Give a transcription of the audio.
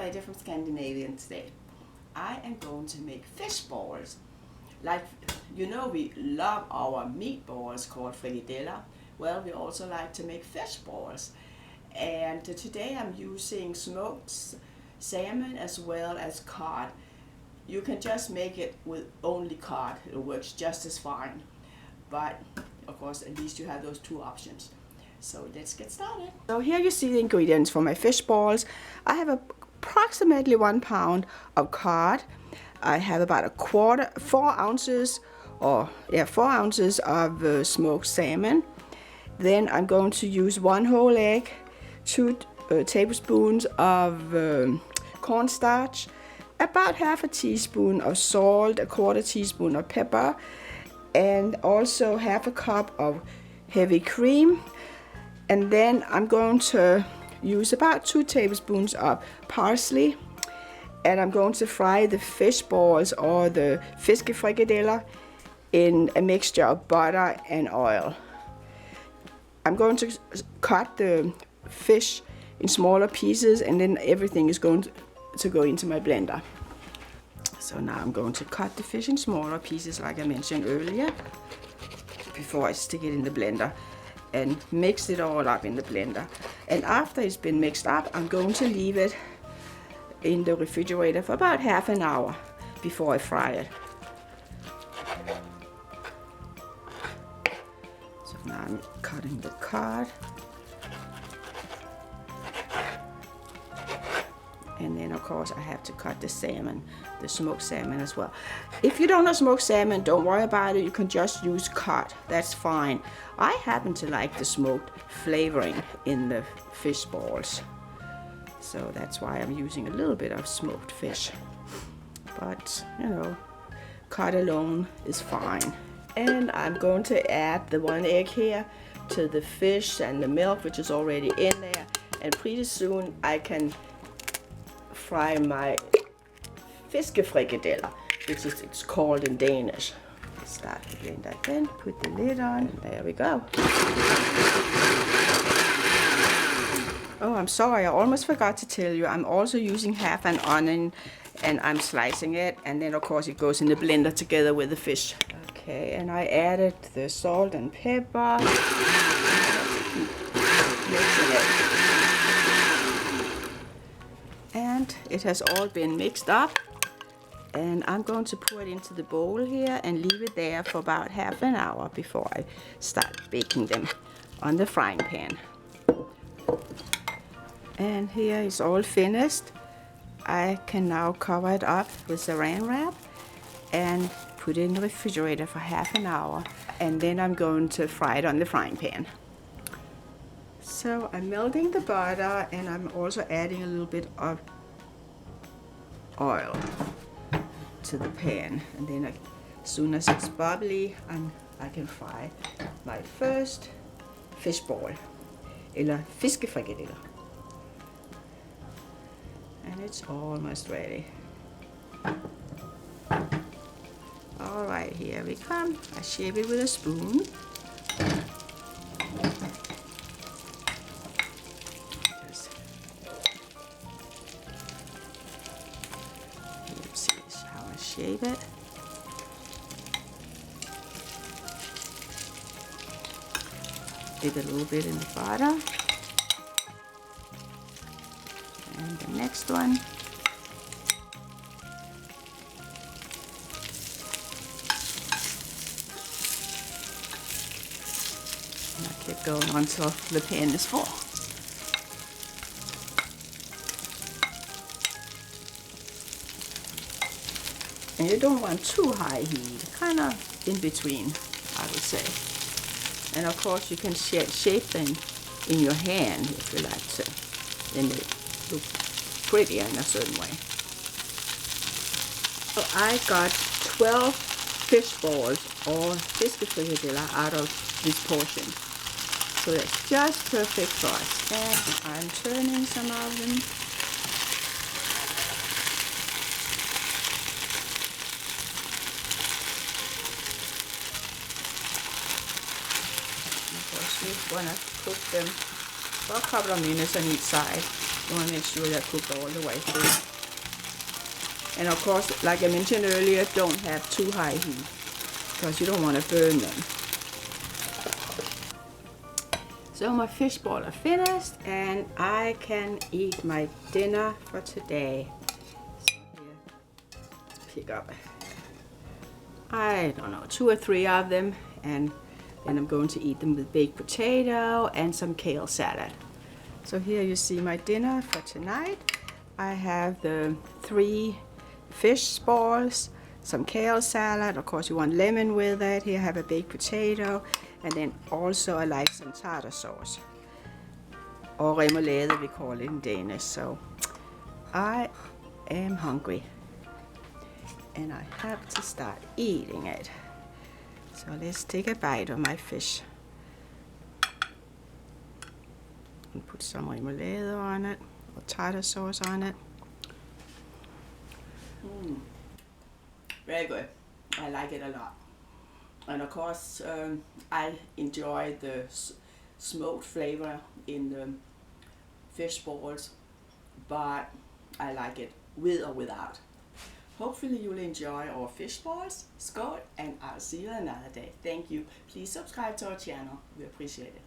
Glædelig from Scandinavian Today. I am going to make fish balls. Like, you know, we love our meatballs called Frikadeller. Well, we also like to make fish balls. And today I'm using smoked salmon as well as cod. You can just make it with only cod. It works just as fine. But, of course, at least you have those two options. So let's get started. So here you see the ingredients for my fish balls. I have approximately 1 pound of cod. I have about 4 ounces of smoked salmon. Then I'm going to use 1 whole egg, 2 tablespoons of cornstarch, about half a teaspoon of salt, 1/4 teaspoon of pepper, and also half a cup of heavy cream. And then I'm going to use about 2 tablespoons of parsley, and I'm going to fry the fish balls or the Fiskefrikadeller in a mixture of butter and oil. I'm going to cut the fish in smaller pieces, and then everything is going to go into my blender. So now I'm going to cut the fish in smaller pieces like I mentioned earlier before I stick it in the blender and mix it all up in the blender. And after it's been mixed up, I'm going to leave it in the refrigerator for about half an hour before I fry it. So now I'm cutting the cod. And then of course I have to cut the salmon, the smoked salmon as well. If you don't have smoked salmon, don't worry about it. You can just use cod. That's fine. I happen to like the smoked flavoring in the fish balls. So that's why I'm using a little bit of smoked fish. But, you know, cod alone is fine. And I'm going to add the 1 egg here to the fish and the milk, which is already in there. And pretty soon I can fry my Fiskefrikadeller, which is it's called in Danish. Start the blender again, put the lid on, there we go. Oh, I'm sorry, I almost forgot to tell you, I'm also using half an onion and I'm slicing it, and then of course it goes in the blender together with the fish. Okay, and I added the salt and pepper. Mixing it. And it has all been mixed up, and I'm going to pour it into the bowl here and leave it there for about half an hour before I start baking them on the frying pan. And here is all finished. I can now cover it up with saran wrap and put it in the refrigerator for half an hour, and then I'm going to fry it on the frying pan. So I'm melting the butter, and I'm also adding a little bit of oil to the pan, and then as soon as it's bubbly, I can fry my first fish ball, eller Fiskefrikadeller. And it's almost ready. All right, here we come. I shape it with a spoon. Shape it. Dip it a little bit in the butter. And the next one. And I keep going until the pan is full. And you don't want too high heat, kind of in between, I would say. And of course you can shape them in your hand if you like to. Then they look prettier in a certain way. So I got 12 fish balls or Fiskefrikadeller out of this portion. So that's just perfect for us. And I'm turning some of them. We want to cook them for a couple of minutes on each side. You want to make sure they're cooked all the way through. And of course, like I mentioned earlier, don't have too high heat because you don't want to burn them. So my fish ball are finished and I can eat my dinner for today. So here, let's pick up, I don't know, 2 or 3 of them, and then I'm going to eat them with baked potato and some kale salad. So here you see my dinner for tonight. I have the 3 fish balls, some kale salad, of course you want lemon with it. Here I have a baked potato, and then also I like some tartar sauce, or remoulade we call it in Danish. So I am hungry and I have to start eating it. So let's take a bite of my fish and put some remoulade on it, or tartar sauce on it. Very good. I like it a lot. And of course, I enjoy the smoked flavor in the fish balls, but I like it with or without. Hopefully you'll enjoy our fish balls. Skål, and I'll see you another day. Thank you. Please subscribe to our channel. We appreciate it.